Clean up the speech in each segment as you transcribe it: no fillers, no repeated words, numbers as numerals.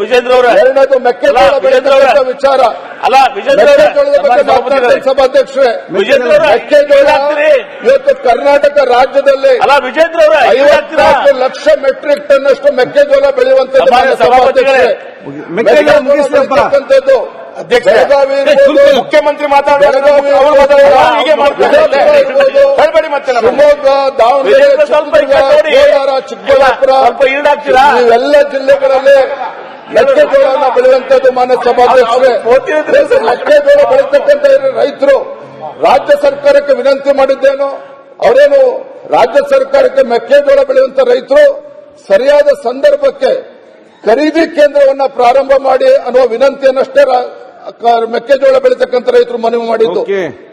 ವಿಜೇಂದ್ರ ಅವರ ಎರಡನೇದು ಮೆಕ್ಕೆಜೋಳ ಬೆಳೆದ ವಿಚಾರ ಅಲ್ಲ ವಿಜೇಂದ್ರ ಸಭಾಧ್ಯಕ್ಷರೇ, ಮೆಕ್ಕೆಜೋಳ ಇವತ್ತು ಕರ್ನಾಟಕ ರಾಜ್ಯದಲ್ಲಿ ಅಲ್ಲ ವಿಜೇಂದ್ರ ಅವರ 54 ಲಕ್ಷ ಮೆಟ್ರಿಕ್ ಟನ್ ಅಷ್ಟು ಮೆಕ್ಕೆಜೋಳ ಬೆಳೆಯುವಂತದ್ದು ಸಭಾಧ್ಯಕ್ಷರೇ. ಬೆಳೆಯತಕ್ಕಂಥದ್ದು ಬೆಳಗಾವಿ ಮುಖ್ಯಮಂತ್ರಿ ಮಾತಾಡೋದು ಶಿವಮೊಗ್ಗ, ದಾವಣಗೆರೆ, ಕೋಲಾರ, ಚಿಕ್ಕಬಳ್ಳಾಪುರ ಇವೆಲ್ಲ ಜಿಲ್ಲೆಗಳಲ್ಲಿ ಮೆಕ್ಕೆಜೋಳನ ಬೆಳೆಯುವಂತದ್ದು ಮಾನ್ಯ ಸಭಾಧ್ಯಕ್ಷರೇ. ಮೆಕ್ಕೆಜೋಳ ಬೆಳೀತಕ್ಕಂಥ ರೈತರು ರಾಜ್ಯ ಸರ್ಕಾರಕ್ಕೆ ವಿನಂತಿ ಮಾಡಿದ್ದೇನು, ಅವರೇನು ರಾಜ್ಯ ಸರ್ಕಾರಕ್ಕೆ ಮೆಕ್ಕೆಜೋಳ ಬೆಳೆಯುವಂತ ರೈತರು ಸರಿಯಾದ ಸಂದರ್ಭಕ್ಕೆ ಖರೀದಿ ಕೇಂದ್ರವನ್ನ ಪ್ರಾರಂಭ ಮಾಡಿ ಅನ್ನುವ ವಿನಂತಿಯನ್ನಷ್ಟೇ ಮೆಕ್ಕೆಜೋಳ ಬೆಳೀತಕ್ಕಂಥ ರೈತರು ಮನವಿ ಮಾಡಿದ್ದು.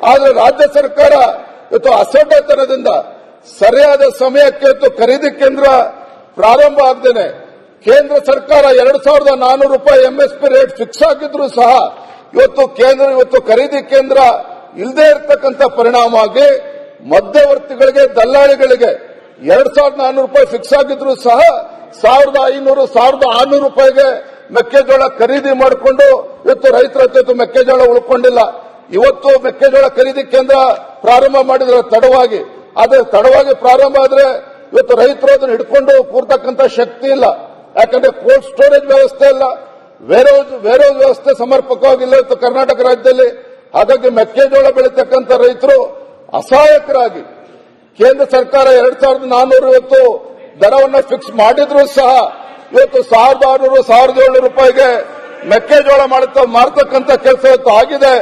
ಆದ್ರೆ ರಾಜ್ಯ ಸರ್ಕಾರ ಇವತ್ತು ಅಸಡ್ಡತನದಿಂದ ಸರಿಯಾದ ಸಮಯಕ್ಕೆ ಇವತ್ತು ಖರೀದಿ ಕೇಂದ್ರ ಪ್ರಾರಂಭ ಆಗದೇನೆ ಕೇಂದ್ರ ಸರ್ಕಾರ 2,400 ರೂಪಾಯಿ ಎಂಎಸ್ಪಿ ರೇಟ್ ಫಿಕ್ಸ್ ಆಗಿದ್ರು ಸಹ ಇವತ್ತು ಖರೀದಿ ಕೇಂದ್ರ ಇಲ್ಲದೆ ಇರತಕ್ಕಂಥ ಪರಿಣಾಮವಾಗಿ ಮಧ್ಯವರ್ತಿಗಳಿಗೆ, ದಲ್ಲಾಳಿಗಳಿಗೆ 2,400 ರೂಪಾಯಿ ಫಿಕ್ಸ್ ಆಗಿದ್ರು ಸಹ 1,500, 1,600 ರೂಪಾಯಿಗೆ ಮೆಕ್ಕೆಜೋಳ ಖರೀದಿ ಮಾಡಿಕೊಂಡು ಇವತ್ತು ರೈತರ ಹತ್ರ ಮೆಕ್ಕೆಜೋಳ ಉಳ್ಕೊಂಡಿಲ್ಲ. ಇವತ್ತು ಮೆಕ್ಕೆಜೋಳ ಖರೀದಿ ಕೇಂದ್ರ ಪ್ರಾರಂಭ ಮಾಡಿದ್ರೆ ತಡವಾಗಿ, ಆದರೆ ತಡವಾಗಿ ಪ್ರಾರಂಭ ಆದ್ರೆ ಇವತ್ತು ರೈತರು ಅದನ್ನು ಹಿಡ್ಕೊಂಡು ಕೂರ್ತಕ್ಕಂಥ ಶಕ್ತಿ ಇಲ್ಲ. ಯಾಕಂದ್ರೆ ಕೋಲ್ಡ್ ಸ್ಟೋರೇಜ್ ವ್ಯವಸ್ಥೆ ಇಲ್ಲ, ವೇರೋಸ್ ವ್ಯವಸ್ಥೆ ಸಮರ್ಪಕವಾಗಿಲ್ಲ ಇವತ್ತು ಕರ್ನಾಟಕ ರಾಜ್ಯದಲ್ಲಿ. ಹಾಗಾಗಿ ಮೆಕ್ಕೆಜೋಳ ಬೆಳೀತಕ್ಕಂಥ ರೈತರು ಅಸಹಾಯಕರಾಗಿ ಕೇಂದ್ರ ಸರ್ಕಾರ 2,400 ಇವತ್ತು ದರವನ್ನು ಫಿಕ್ಸ್ ಮಾಡಿದ್ರು ಸಹ ಇವತ್ತು 1,600, 1,700 ರೂಪಾಯಿಗೆ ಮೆಕ್ಕೆಜೋಳ ಮಾರ್ತಕ್ಕಂಥ ಕೆಲಸ ಇವತ್ತು ಆಗಿದೆ.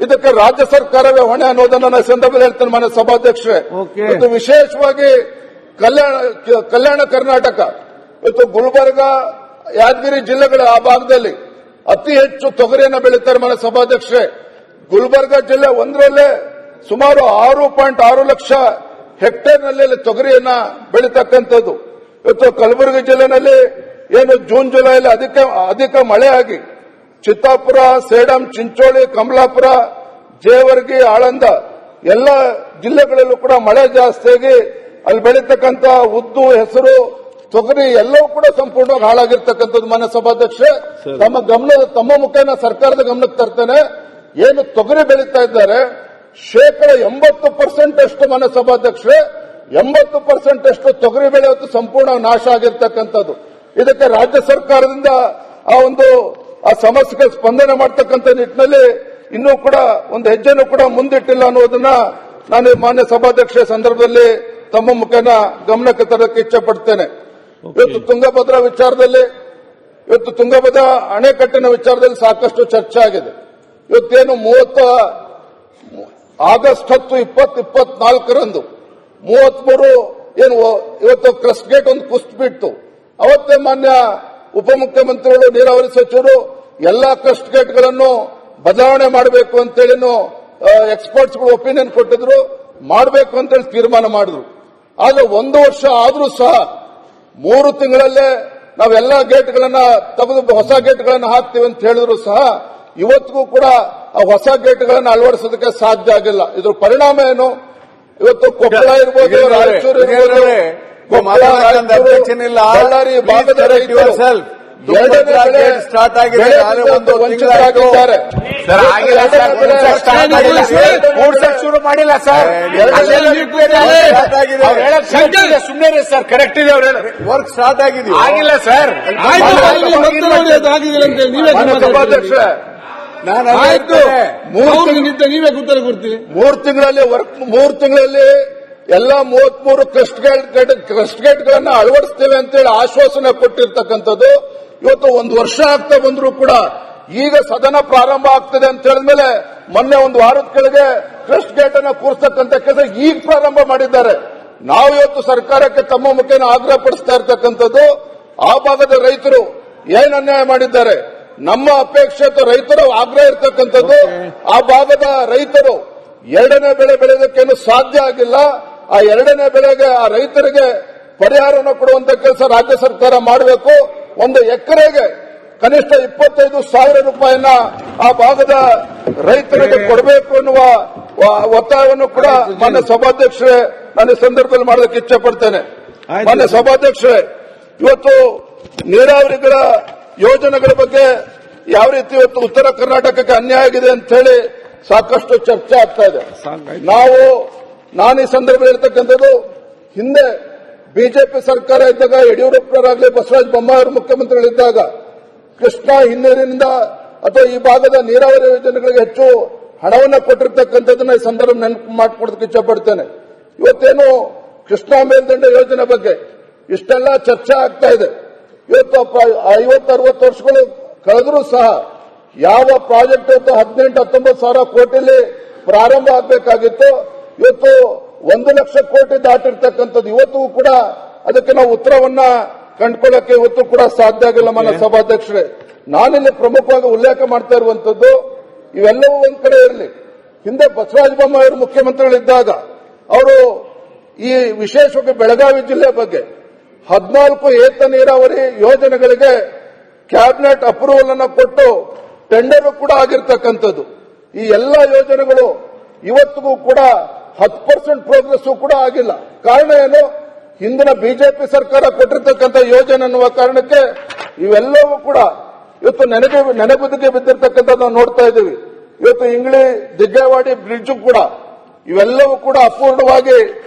ಇದಕ್ಕೆ ರಾಜ್ಯ ಸರ್ಕಾರವೇ ಹೊಣೆ ಅನ್ನೋದನ್ನ ನಾನು ಸಂದರ್ಭದಲ್ಲಿ ಹೇಳ್ತೇನೆ ಮಾನ್ಯ ಸಭಾಧ್ಯಕ್ಷರೇ. ಇವತ್ತು ವಿಶೇಷವಾಗಿ ಕಲ್ಯಾಣ ಕರ್ನಾಟಕ, ಇವತ್ತು ಗುಲ್ಬರ್ಗ, ಯಾದಗಿರಿ ಜಿಲ್ಲೆಗಳ ಆ ಭಾಗದಲ್ಲಿ ಅತಿ ಹೆಚ್ಚು ತೊಗರಿಯನ್ನು ಬೆಳೀತಾರೆ ಮಾನ್ಯ ಸಭಾಧ್ಯಕ್ಷರೇ. ಗುಲ್ಬರ್ಗ ಜಿಲ್ಲೆ ಒಂದರಲ್ಲೇ ಸುಮಾರು 6.6 ಲಕ್ಷ ಹೆಕ್ಟೇರ್ನಲ್ಲಿ ತೊಗರಿಯನ್ನ ಬೆಳೀತಕ್ಕಂಥದ್ದು. ಇವತ್ತು ಕಲಬುರಗಿ ಜಿಲ್ಲೆನಲ್ಲಿ ಏನು ಜೂನ್ ಜುಲೈಲಿ ಅಧಿಕ ಮಳೆ ಆಗಿ ಚಿತ್ತಾಪುರ, ಸೇಡಂ, ಚಿಂಚೋಳಿ, ಕಮಲಾಪುರ, ಜೇವರ್ಗಿ, ಆಳಂದ ಎಲ್ಲ ಜಿಲ್ಲೆಗಳಲ್ಲೂ ಕೂಡ ಮಳೆ ಜಾಸ್ತಿಯಾಗಿ ಅಲ್ಲಿ ಬೆಳೀತಕ್ಕಂಥ ಉದ್ದು, ಹೆಸರು, ತೊಗರಿ ಎಲ್ಲವೂ ಕೂಡ ಸಂಪೂರ್ಣವಾಗಿ ಹಾಳಾಗಿರ್ತಕ್ಕಂಥದ್ದು. ಮಾನ್ಯ ಸಭಾಧ್ಯಕ್ಷೆ, ತಮ್ಮ ಮುಖೇನ ಸರ್ಕಾರದ ಗಮನಕ್ಕೆ ತರ್ತೇನೆ. ಏನು ತೊಗರಿ ಬೆಳೀತಾ ಇದ್ದಾರೆ 80% ಅಷ್ಟು ಮಾನ್ಯ ಸಭಾಧ್ಯಕ್ಷೆ 80% ಅಷ್ಟು ತೊಗರಿ ಬೆಳೆ ಹೊತ್ತು ಸಂಪೂರ್ಣ ನಾಶ ಆಗಿರ್ತಕ್ಕಂಥದ್ದು. ಇದಕ್ಕೆ ರಾಜ್ಯ ಸರ್ಕಾರದಿಂದ ಆ ಸಮಸ್ಯೆಗೆ ಸ್ಪಂದನೆ ಮಾಡತಕ್ಕಂಥ ನಿಟ್ಟಿನಲ್ಲಿ ಇನ್ನೂ ಕೂಡ ಒಂದು ಹೆಜ್ಜೆನೂ ಕೂಡ ಮುಂದಿಟ್ಟಿಲ್ಲ ಅನ್ನೋದನ್ನ ನಾನು ಮಾನ್ಯ ಸಭಾಧ್ಯಕ್ಷ ಸಂದರ್ಭದಲ್ಲಿ ತಮ್ಮ ಮುಖೇನ ಗಮನಕ್ಕೆ ತರಕ್ಕೆ ಇಚ್ಛೆ ಪಡ್ತೇನೆ. ಇವತ್ತು ತುಂಗಭದ್ರಾ ಅಣೆಕಟ್ಟಿನ ವಿಚಾರದಲ್ಲಿ ಸಾಕಷ್ಟು ಚರ್ಚೆ ಆಗಿದೆ. ಇವತ್ತೇನು ಆಗಸ್ಟ್ 10, 2024ರಂದು 33 ಏನು ಇವತ್ತು ಕ್ರಸ್ಟ್ ಗೇಟ್ ಒಂದು ಕುಸಿದ್ಬಿಟ್ಟು ಅವತ್ತೇ ಮಾನ್ಯ ಉಪಮುಖ್ಯಮಂತ್ರಿಗಳು, ನೀರಾವರಿ ಸಚಿವರು ಎಲ್ಲಾ ಕ್ರಸ್ಟ್ ಗೇಟ್ಗಳನ್ನು ಬದಲಾವಣೆ ಮಾಡಬೇಕು ಅಂತೇಳಿ ಎಕ್ಸ್ಪರ್ಟ್ಸ್ಗಳು ಒಪಿನಿಯನ್ ಕೊಟ್ಟಿದ್ರು, ಮಾಡಬೇಕು ಅಂತೇಳಿ ತೀರ್ಮಾನ ಮಾಡಿದ್ರು. ಆದ್ರೆ 1 ವರ್ಷ ಆದ್ರೂ ಸಹ 3 ತಿಂಗಳಲ್ಲೇ ನಾವೆಲ್ಲಾ ಗೇಟ್ಗಳನ್ನ ತೆಗೆದು ಹೊಸ ಗೇಟ್ಗಳನ್ನ ಹಾಕ್ತೀವಿ ಅಂತ ಹೇಳಿದ್ರು ಸಹ ಇವತ್ತಿಗೂ ಕೂಡ ಆ ಹೊಸ ಗೇಟ್ಗಳನ್ನು ಅಳವಡಿಸೋದಕ್ಕೆ ಸಾಧ್ಯ ಆಗಿಲ್ಲ. ಇದ್ರ ಪರಿಣಾಮ ಏನು? ಇವತ್ತು ಕೊಪ್ಪಳ ಇರ್ಬೋದು, ರಾಯಚೂರು ಇರ್ಬೋದು, ಬಳ್ಳಾರಿ ಭಾಗದ ರೈತರು ಸ್ಟಾರ್ಟ್ ಆಗಿದೆ, ವಂಚಿತರಾಗಿದ್ದಾರೆ. ಶುರು ಮಾಡಿಲ್ಲ ಸರ್, ಸುಮ್ಮನೆ ಸರ್, ಕರೆಕ್ಟ್ ಇದೆ ಅವ್ರು ವರ್ಕ್ ಸ್ಟಾರ್ಟ್ ಆಗಿದೆ, ಆಗಿಲ್ಲ ಸರ್. ಸಭಾಧ್ಯಕ್ಷ, ನೀವೇ ಉತ್ತರ ಕೊಡ್ತೀವಿ. 3 ತಿಂಗಳಲ್ಲಿ ಎಲ್ಲ 33 ಕ್ರಸ್ಟ್ ಗೇಟ್ಗಳನ್ನ ಅಳವಡಿಸ್ತೇವೆ ಅಂತೇಳಿ ಆಶ್ವಾಸನೆ ಕೊಟ್ಟಿರ್ತಕ್ಕಂಥದ್ದು ಇವತ್ತು 1 ವರ್ಷ ಆಗ್ತಾ ಬಂದರೂ ಕೂಡ ಈಗ ಸದನ ಪ್ರಾರಂಭ ಆಗ್ತದೆ ಅಂತ ಹೇಳಿದ್ಮೇಲೆ ಮೊನ್ನೆ 1 ವಾರದ ಕೆಳಗೆ ಕ್ರಸ್ಟ್ ಗೇಟ್ ಅನ್ನ ಕೂರಿಸ್ತಕ್ಕಂಥ ಕೆಲಸ ಈಗ ಪ್ರಾರಂಭ ಮಾಡಿದ್ದಾರೆ. ನಾವು ಇವತ್ತು ಸರ್ಕಾರಕ್ಕೆ ತಮ್ಮ ಮುಖೇನ ಆಗ್ರಹ ಪಡಿಸ್ತಾ ಇರ್ತಕ್ಕಂಥದ್ದು, ಆ ಭಾಗದ ರೈತರು ಏನ್ ಅನ್ಯಾಯ ಮಾಡಿದ್ದಾರೆ, ನಮ್ಮ ಅಪೇಕ್ಷೆ ರೈತರ ಆಗ್ರಹ ಇರ್ತಕ್ಕಂಥದ್ದು, ಆ ಭಾಗದ ರೈತರು 2ನೇ ಬೆಳೆ ಬೆಳೆಯೋದಕ್ಕೇನು ಸಾಧ್ಯ ಆಗಿಲ್ಲ. ಆ 2ನೇ ಬೆಳೆಗೆ ಆ ರೈತರಿಗೆ ಪರಿಹಾರವನ್ನು ಕೊಡುವಂತ ಕೆಲಸ ರಾಜ್ಯ ಸರ್ಕಾರ ಮಾಡಬೇಕು. 1 ಎಕರೆಗೆ ಕನಿಷ್ಠ 25,000 ರೂಪಾಯಿನ ಆ ಭಾಗದ ರೈತರಿಗೆ ಕೊಡಬೇಕು ಅನ್ನುವ ಒತ್ತಾಯವನ್ನು ಕೂಡ ಮಾನ್ಯ ಸಭಾಧ್ಯಕ್ಷರೇ ನಾನು ಈ ಸಂದರ್ಭದಲ್ಲಿ ಮಾಡೋದಕ್ಕೆ ಇಚ್ಛೆ ಪಡ್ತೇನೆ. ಮಾನ್ಯ ಸಭಾಧ್ಯಕ್ಷರೇ, ಇವತ್ತು ನೀರಾವರಿಗಳ ಯೋಜನೆಗಳ ಬಗ್ಗೆ ಯಾವ ರೀತಿ ಇವತ್ತು ಉತ್ತರ ಕರ್ನಾಟಕಕ್ಕೆ ಅನ್ಯಾಯ ಆಗಿದೆ ಅಂತ ಹೇಳಿ ಸಾಕಷ್ಟು ಚರ್ಚೆ ಆಗ್ತಾ ಇದೆ. ನಾನು ಈ ಸಂದರ್ಭದಲ್ಲಿ ಇರ್ತಕ್ಕಂಥದ್ದು, ಹಿಂದೆ ಬಿಜೆಪಿ ಸರ್ಕಾರ ಇದ್ದಾಗ ಯಡಿಯೂರಪ್ಪರಾಗಲಿ ಬಸವರಾಜ ಬೊಮ್ಮಾಯಿ ಮುಖ್ಯಮಂತ್ರಿಗಳಿದ್ದಾಗ ಕೃಷ್ಣಾ ಹಿನ್ನೀರಿನಿಂದ ಅಥವಾ ಈ ಭಾಗದ ನೀರಾವರಿ ಯೋಜನೆಗಳಿಗೆ ಹೆಚ್ಚು ಹಣವನ್ನು ಕೊಟ್ಟಿರ್ತಕ್ಕಂಥದ್ದನ್ನ ಈ ಸಂದರ್ಭ ನೆನಪು ಮಾಡಿಕೊಡೋದಕ್ಕೆ ಇಚ್ಛಪಡ್ತೇನೆ. ಇವತ್ತೇನು ಕೃಷ್ಣಾ ಮೇಲ್ದಂಡೆ ಯೋಜನೆ ಬಗ್ಗೆ ಇಷ್ಟೆಲ್ಲ ಚರ್ಚೆ ಆಗ್ತಾ ಇದೆ. ಇವತ್ತು 50-60 ವರ್ಷಗಳು ಕಳೆದರೂ ಸಹ ಯಾವ ಪ್ರಾಜೆಕ್ಟ್ 18-19 ಸಾವಿರ ಕೋಟಿಲಿ ಪ್ರಾರಂಭ ಆಗಬೇಕಾಗಿತ್ತು, ಇವತ್ತು 1 ಲಕ್ಷ ಕೋಟಿ ದಾಟಿರ್ತಕ್ಕಂಥದ್ದು. ಇವತ್ತು ಕೂಡ ಅದಕ್ಕೆ ನಾವು ಉತ್ತರವನ್ನ ಕಂಡುಕೊಳ್ಳಕ್ಕೆ ಇವತ್ತು ಕೂಡ ಸಾಧ್ಯ ಆಗಿಲ್ಲ. ಮಾನ್ಯ ಸಭಾಧ್ಯಕ್ಷರೇ, ನಾನಿಲ್ಲಿ ಪ್ರಮುಖವಾಗಿ ಉಲ್ಲೇಖ ಮಾಡ್ತಾ ಇರುವಂತದ್ದು, ಇವೆಲ್ಲವೂ ಒಂದ್ ಕಡೆ ಇರಲಿ, ಹಿಂದೆ ಬಸವರಾಜ ಬೊಮ್ಮಾಯಿ ಮುಖ್ಯಮಂತ್ರಿಗಳಿದ್ದಾಗ ಅವರು ಈ ವಿಶೇಷವಾಗಿ ಬೆಳಗಾವಿ ಜಿಲ್ಲೆ ಬಗ್ಗೆ 14 ಏತ ನೀರಾವರಿ ಯೋಜನೆಗಳಿಗೆ ಕ್ಯಾಬಿನೆಟ್ ಅಪ್ರೂವಲ್ ಅನ್ನು ಕೊಟ್ಟು ಟೆಂಡರ್ ಕೂಡ ಆಗಿರ್ತಕ್ಕಂಥದ್ದು. ಈ ಎಲ್ಲ ಯೋಜನೆಗಳು ಇವತ್ತಿಗೂ ಕೂಡ 10% ಪ್ರೋಗ್ರೆಸ್ ಕೂಡ ಆಗಿಲ್ಲ. ಕಾರಣ ಏನು? ಹಿಂದಿನ ಬಿಜೆಪಿ ಸರ್ಕಾರ ಕೊಟ್ಟಿರ್ತಕ್ಕಂಥ ಯೋಜನೆ ಅನ್ನುವ ಕಾರಣಕ್ಕೆ ಇವೆಲ್ಲವೂ ಕೂಡ ಇವತ್ತು ನೆನೆಗುದಿಗೆ ಬಿದ್ದಿರ್ತಕ್ಕಂಥದ್ದು ನಾವು ನೋಡ್ತಾ ಇದ್ದೀವಿ. ಇವತ್ತು ಇಂಗ್ಳಿ ದಿಗ್ಗೇವಾಡಿ ಬ್ರಿಡ್ಜ್ ಕೂಡ ಇವೆಲ್ಲವೂ ಕೂಡ ಅಪೂರ್ಣವಾಗಿ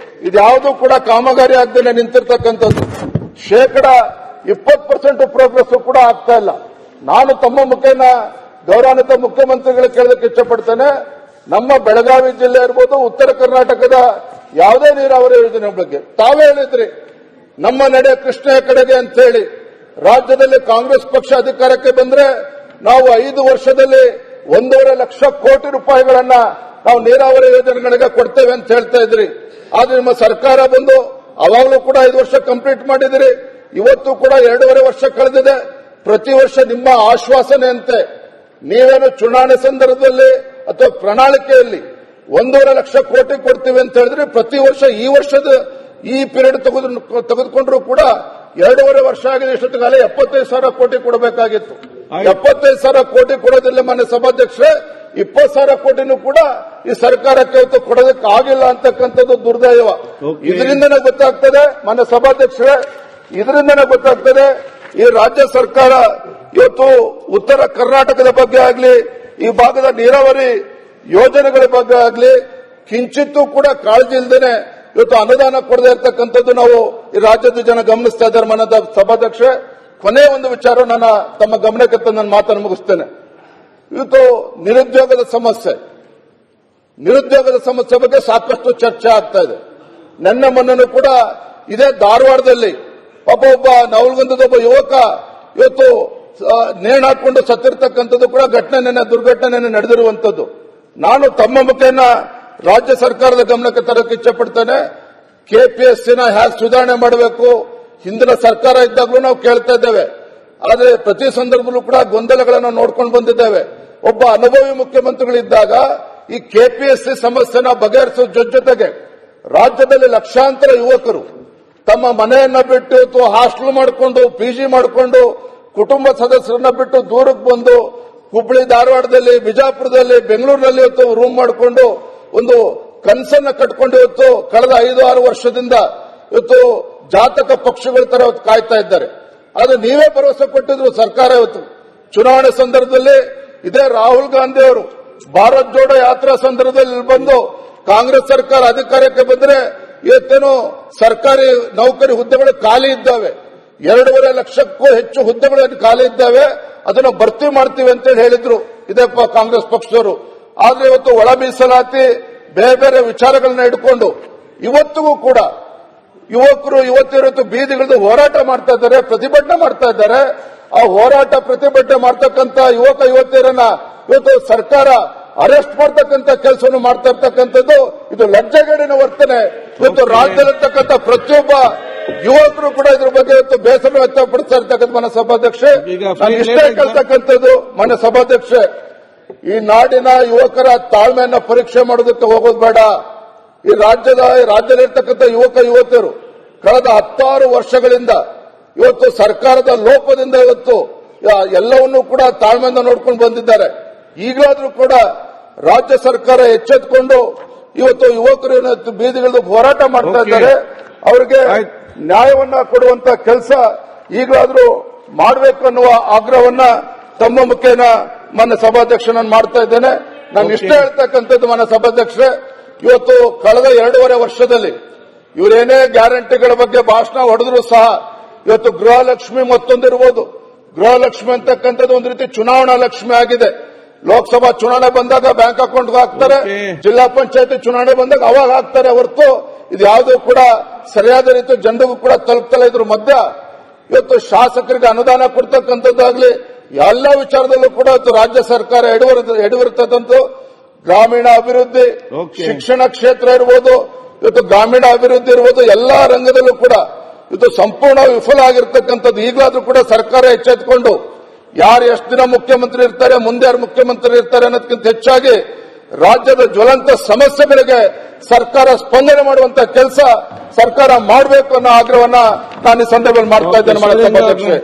ಇದ್ಯಾವುದೂ ಕೂಡ ಕಾಮಗಾರಿ ಆಗದೆ ನಿಂತಿರ್ತಕ್ಕಂಥದ್ದು. 20% ಪ್ರೋಗ್ರೆಸ್ ಕೂಡ ಆಗ್ತಾ ಇಲ್ಲ. ನಾನು ತಮ್ಮ ಮುಖೇನ ಗೌರವಾನ್ವಿತ ಮುಖ್ಯಮಂತ್ರಿಗಳು ಕೇಳೋದಕ್ಕೆ ಇಷ್ಟಪಡ್ತೇನೆ. ನಮ್ಮ ಬೆಳಗಾವಿ ಜಿಲ್ಲೆ ಇರ್ಬೋದು, ಉತ್ತರ ಕರ್ನಾಟಕದ ಯಾವುದೇ ನೀರಾವರಿ ಯೋಜನೆ ಬಗ್ಗೆ ತಾವೇ ಹೇಳಿದ್ರಿ, ನಮ್ಮ ನಡೆ ಕೃಷ್ಣೆಯ ಕಡೆಗೆ ಅಂತ ಹೇಳಿ. ರಾಜ್ಯದಲ್ಲಿ ಕಾಂಗ್ರೆಸ್ ಪಕ್ಷ ಅಧಿಕಾರಕ್ಕೆ ಬಂದ್ರೆ ನಾವು 5 ವರ್ಷದಲ್ಲಿ 1.5 ಲಕ್ಷ ಕೋಟಿ ರೂಪಾಯಿಗಳನ್ನ ನಾವು ನೀರಾವರಿ ಯೋಜನೆಗಳಿಗೆ ಕೊಡ್ತೇವೆ ಅಂತ ಹೇಳ್ತಾ ಇದ್ರಿ. ಆದ್ರೆ ನಿಮ್ಮ ಸರ್ಕಾರ ಬಂದು ಅವಾಗಲೂ ಕೂಡ 5 ವರ್ಷ ಕಂಪ್ಲೀಟ್ ಮಾಡಿದಿರಿ. ಇವತ್ತು ಕೂಡ 2.5 ವರ್ಷ ಕಳೆದಿದೆ. ಪ್ರತಿ ವರ್ಷ ನಿಮ್ಮ ಆಶ್ವಾಸನೆ ಅಂತೆ ನೀವೇನು ಚುನಾವಣೆ ಸಂದರ್ಭದಲ್ಲಿ ಅಥವಾ ಪ್ರಣಾಳಿಕೆಯಲ್ಲಿ 1.5 ಲಕ್ಷ ಕೋಟಿ ಕೊಡ್ತೀವಿ ಅಂತ ಹೇಳಿದ್ರೆ, ಪ್ರತಿ ವರ್ಷ ಈ ವರ್ಷದ ಈ ಪೀರಿಯಡ್ ತೆಗೆದುಕೊಂಡ್ರು ಕೂಡ 2.5 ವರ್ಷ ಆಗಿದೆ. ಇಷ್ಟೊತ್ತಿಗಾಲ 75,000 ಕೋಟಿ ಕೊಡಬೇಕಾಗಿತ್ತು. 75,000 ಕೋಟಿ ಕೊಡೋದಿಲ್ಲ ಮಾನ್ಯ ಸಭಾಧ್ಯಕ್ಷರೇ. 20,000 ಕೋಟಿನೂ ಕೂಡ ಈ ಸರ್ಕಾರಕ್ಕೆ ಇವತ್ತು ಕೊಡೋದಕ್ಕೆ ಆಗಿಲ್ಲ ಅಂತಕ್ಕಂಥದ್ದು ದುರ್ದೈವ. ಇದರಿಂದನೇ ಗೊತ್ತಾಗ್ತದೆ ಮಾನ್ಯ ಸಭಾಧ್ಯಕ್ಷರೇ, ಇದರಿಂದನೇ ಗೊತ್ತಾಗ್ತದೆ ಈ ರಾಜ್ಯ ಸರ್ಕಾರ ಇವತ್ತು ಉತ್ತರ ಕರ್ನಾಟಕದ ಬಗ್ಗೆ ಆಗಲಿ, ಈ ಭಾಗದ ನೀರಾವರಿ ಯೋಜನೆಗಳ ಬಗ್ಗೆ ಆಗಲಿ ಕಿಂಚಿತ್ತೂ ಕೂಡ ಕಾಳಜಿ ಇಲ್ಲದೇನೆ ಇವತ್ತು ಅನುದಾನ ಕೊಡದೇ ಇರತಕ್ಕಂಥದ್ದು ನಾವು ಈ ರಾಜ್ಯದ ಜನ ಗಮನಿಸ್ತಾ ಇದ್ದಾರೆ. ಮಾನ್ಯ ಸಭಾಧ್ಯಕ್ಷರೇ, ಕೊನೆ ಒಂದು ವಿಚಾರ ನನ್ನ ತಮ್ಮ ಗಮನಕ್ಕೆ ತಂದು ನನ್ನ ಮಾತನ್ನು ಮುಗಿಸ್ತೇನೆ. ಇವತ್ತು ನಿರುದ್ಯೋಗದ ಸಮಸ್ಯೆ ಬಗ್ಗೆ ಸಾಕಷ್ಟು ಚರ್ಚೆ ಆಗ್ತಾ ಇದೆ. ಮೊನ್ನೆ ಕೂಡ ಇದೇ ಧಾರವಾಡದಲ್ಲಿ ಒಬ್ಬ ನವಲಗುಂದದ ಒಬ್ಬ ಯುವಕ ಇವತ್ತು ನೇಣು ಹಾಕೊಂಡು ಸತ್ತಿರ್ತಕ್ಕಂಥದ್ದು ಕೂಡ ದುರ್ಘಟನೆ ನಡೆದಿರುವಂತದ್ದು. ನಾನು ತಮ್ಮ ಮುಖೇನ ರಾಜ್ಯ ಸರ್ಕಾರದ ಗಮನಕ್ಕೆ ತರಕ್ಕೆ ಇಚ್ಛಪಡ್ತೇನೆ. ಕೆಪಿಎಸ್ಸಿನ ಹೇಗೆ ಸುಧಾರಣೆ ಮಾಡಬೇಕು, ಹಿಂದಿನ ಸರ್ಕಾರ ಇದ್ದಾಗಲೂ ನಾವು ಕೇಳ್ತಾ ಇದ್ದೇವೆ. ಆದರೆ ಪ್ರತಿ ಸಂದರ್ಭದಲ್ಲೂ ಕೂಡ ಗೊಂದಲಗಳನ್ನು ನೋಡ್ಕೊಂಡು ಬಂದಿದ್ದೇವೆ. ಒಬ್ಬ ಅನುಭವಿ ಮುಖ್ಯಮಂತ್ರಿಗಳಿದ್ದಾಗ ಈ ಕೆಪಿಎಸ್ಸಿ ಸಮಸ್ಯೆನ ಬಗೆಹರಿಸೋ ಜೊತೆಗೆ ರಾಜ್ಯದಲ್ಲಿ ಲಕ್ಷಾಂತರ ಯುವಕರು ತಮ್ಮ ಮನೆಯನ್ನ ಬಿಟ್ಟು ಅಥವಾ ಹಾಸ್ಟೆಲ್ ಮಾಡಿಕೊಂಡು ಪಿಜಿ ಮಾಡಿಕೊಂಡು ಕುಟುಂಬ ಸದಸ್ಯರನ್ನ ಬಿಟ್ಟು ದೂರಕ್ಕೆ ಬಂದು ಹುಬ್ಬಳ್ಳಿ ಧಾರವಾಡದಲ್ಲಿ, ಬಿಜಾಪುರದಲ್ಲಿ, ಬೆಂಗಳೂರಿನಲ್ಲಿ ಇವತ್ತು ರೂಮ್ ಮಾಡಿಕೊಂಡು ಒಂದು ಕನಸನ್ನ ಕಟ್ಕೊಂಡು ಇವತ್ತು ಕಳೆದ 5-6 ವರ್ಷದಿಂದ ಇವತ್ತು ಜಾತಕ ಪಕ್ಷಿಗಳ ತರ ಕಾಯ್ತಾ ಇದ್ದಾರೆ. ಆದ್ರೆ ನೀವೇ ಭರವಸೆ ಕೊಟ್ಟಿದ್ರು ಸರ್ಕಾರ. ಇವತ್ತು ಚುನಾವಣೆ ಸಂದರ್ಭದಲ್ಲಿ ಇದೇ ರಾಹುಲ್ ಗಾಂಧಿ ಅವರು ಭಾರತ್ ಜೋಡೋ ಯಾತ್ರಾ ಸಂದರ್ಭದಲ್ಲಿ ಬಂದು ಕಾಂಗ್ರೆಸ್ ಸರ್ಕಾರ ಅಧಿಕಾರಕ್ಕೆ ಬಂದ್ರೆ ಇವತ್ತೇನು ಸರ್ಕಾರಿ ನೌಕರಿ ಹುದ್ದೆಗಳು ಖಾಲಿ ಇದ್ದಾವೆ, 2.5 ಲಕ್ಷಕ್ಕೂ ಹೆಚ್ಚು ಹುದ್ದೆಗಳು ಖಾಲಿ ಇದ್ದಾವೆ, ಅದನ್ನು ಭರ್ತಿ ಮಾಡ್ತೀವಿ ಅಂತೇಳಿ ಹೇಳಿದ್ರು ಇದೇ ಕಾಂಗ್ರೆಸ್ ಪಕ್ಷದವರು. ಆದ್ರೆ ಇವತ್ತು ಒಳ ಮೀಸಲಾತಿ ಬೇರೆ ಬೇರೆ ವಿಚಾರಗಳನ್ನ ಇಟ್ಕೊಂಡು ಇವತ್ತಿಗೂ ಕೂಡ ಯುವಕರು ಇವತ್ತು ಬೀದಿಗಳಿಂದ ಹೋರಾಟ ಮಾಡ್ತಾ ಇದ್ದಾರೆ, ಪ್ರತಿಭಟನೆ ಮಾಡ್ತಾ ಇದ್ದಾರೆ. ಆ ಹೋರಾಟ ಪ್ರತಿಭಟನೆ ಮಾಡ್ತಕ್ಕಂಥ ಯುವಕ ಯುವತಿಯರನ್ನ ಇವತ್ತು ಸರ್ಕಾರ ಅರೆಸ್ಟ್ ಮಾಡ್ತಕ್ಕಂಥ ಕೆಲಸವನ್ನು ಮಾಡ್ತಾ ಇರ್ತಕ್ಕಂಥದ್ದು ಇದು ಲಜ್ಜೆಗೇಡಿನ ವರ್ತನೆ. ಇವತ್ತು ರಾಜ್ಯದಲ್ಲಿರ್ತಕ್ಕಂಥ ಪ್ರತಿಯೊಬ್ಬ ಯುವಕರು ಕೂಡ ಇದ್ರ ಬಗ್ಗೆ ಇವತ್ತು ಬೇಸರ ವ್ಯಕ್ತಪಡಿಸ್ತಾ ಇರ್ತಕ್ಕಂಥ ಮಾನ್ಯ ಸಭಾಧ್ಯಕ್ಷೆ, ಇಷ್ಟೇ ಕೇಳ್ತಕ್ಕಂಥದ್ದು ಮಾನ್ಯ ಸಭಾಧ್ಯಕ್ಷೆ, ಈ ನಾಡಿನ ಯುವಕರ ತಾಳ್ಮೆಯನ್ನ ಪರೀಕ್ಷೆ ಮಾಡೋದಕ್ಕೆ ಹೋಗೋದು ಬೇಡ. ಈ ರಾಜ್ಯದಲ್ಲಿರ್ತಕ್ಕಂಥ ಯುವಕ ಯುವತಿಯರು ಕಳೆದ 16 ವರ್ಷಗಳಿಂದ ಇವತ್ತು ಸರ್ಕಾರದ ಲೋಪದಿಂದ ಇವತ್ತು ಎಲ್ಲವನ್ನೂ ಕೂಡ ತಾಳ್ಮೆಯಿಂದ ನೋಡ್ಕೊಂಡು ಬಂದಿದ್ದಾರೆ. ಈಗಲಾದ್ರೂ ಕೂಡ ರಾಜ್ಯ ಸರ್ಕಾರ ಎಚ್ಚೆತ್ತುಕೊಂಡು ಇವತ್ತು ಯುವಕರು ಬೀದಿಗಳಿಂದ ಹೋರಾಟ ಮಾಡ್ತಾ ಇದ್ದಾರೆ. ಅವರಿಗೆ ನ್ಯಾಯವನ್ನ ಕೊಡುವಂತ ಕೆಲಸ ಈಗಲಾದ್ರೂ ಮಾಡಬೇಕು ಅನ್ನುವ ಆಗ್ರಹವನ್ನ ತಮ್ಮ ಮುಖೇನ ಮಾನ್ಯ ಸಭಾಧ್ಯಕ್ಷ ನಾನು ಮಾಡ್ತಾ ಇದ್ದೇನೆ. ನಾನು ಇಷ್ಟ ಹೇಳ್ತಕ್ಕಂಥದ್ದು ಮಾನ್ಯ ಸಭಾಧ್ಯಕ್ಷರೇ, ಇವತ್ತು ಕಳೆದ 2.5 ವರ್ಷದಲ್ಲಿ ಇವರೇನೇ ಗ್ಯಾರಂಟಿಗಳ ಬಗ್ಗೆ ಭಾಷಣ ಹೊಡೆದ್ರು ಸಹ ಇವತ್ತು ಗೃಹಲಕ್ಷ್ಮಿ ಮತ್ತೊಂದಿರ್ಬೋದು. ಗೃಹಲಕ್ಷ್ಮಿ ಅಂತಕ್ಕಂಥದ್ದು ಒಂದು ರೀತಿ ಚುನಾವಣಾ ಲಕ್ಷ್ಮಿ ಆಗಿದೆ. ಲೋಕಸಭಾ ಚುನಾವಣೆ ಬಂದಾಗ ಬ್ಯಾಂಕ್ ಅಕೌಂಟ್ಗೆ ಹಾಕ್ತಾರೆ, ಜಿಲ್ಲಾ ಪಂಚಾಯತಿ ಚುನಾವಣೆ ಬಂದಾಗ ಅವಾಗ ಹಾಕ್ತಾರೆ ಹೊರತು ಇದು ಯಾವುದೂ ಕೂಡ ಸರಿಯಾದ ರೀತಿ ಜನರಿಗೂ ಕೂಡ ತಲುಪ್ತಲ್ಲ. ಇದ್ರ ಮಧ್ಯ ಇವತ್ತು ಶಾಸಕರಿಗೆ ಅನುದಾನ ಕೊಡ್ತಕ್ಕಂಥದ್ದಾಗ್ಲಿ ಎಲ್ಲ ವಿಚಾರದಲ್ಲೂ ಕೂಡ ಇವತ್ತು ರಾಜ್ಯ ಸರ್ಕಾರ ಎಡವಿರ್ತದಂತೂ ಗ್ರಾಮೀಣ ಅಭಿವೃದ್ಧಿ, ಶಿಕ್ಷಣ ಕ್ಷೇತ್ರ ಇರ್ಬೋದು, ಇವತ್ತು ಗ್ರಾಮೀಣ ಅಭಿವೃದ್ಧಿ ಇರ್ಬೋದು, ಎಲ್ಲಾ ರಂಗದಲ್ಲೂ ಕೂಡ ಇದು ಸಂಪೂರ್ಣ ವಿಫಲ ಆಗಿರ್ತಕ್ಕಂಥದ್ದು. ಈಗಲಾದ್ರೂ ಕೂಡ ಸರ್ಕಾರ ಎಚ್ಚೆತ್ತುಕೊಂಡು ಯಾರು ಎಷ್ಟು ದಿನ ಮುಖ್ಯಮಂತ್ರಿ ಇರ್ತಾರೆ, ಮುಂದೆ ಯಾರು ಮುಖ್ಯಮಂತ್ರಿ ಇರ್ತಾರೆ ಅನ್ನೋದಕ್ಕಿಂತ ಹೆಚ್ಚಾಗಿ ರಾಜ್ಯದ ಜ್ವಲಂತ ಸಮಸ್ಯೆಗಳಿಗೆ ಸರ್ಕಾರ ಸ್ಪಂದನೆ ಮಾಡುವಂತ ಕೆಲಸ ಸರ್ಕಾರ ಮಾಡಬೇಕು ಅನ್ನೋ ಆಗ್ರಹವನ್ನ ನಾನು ಈ ಸಂದರ್ಭದಲ್ಲಿ ಮಾಡ್ತಾ ಇದ್ದೇನೆ.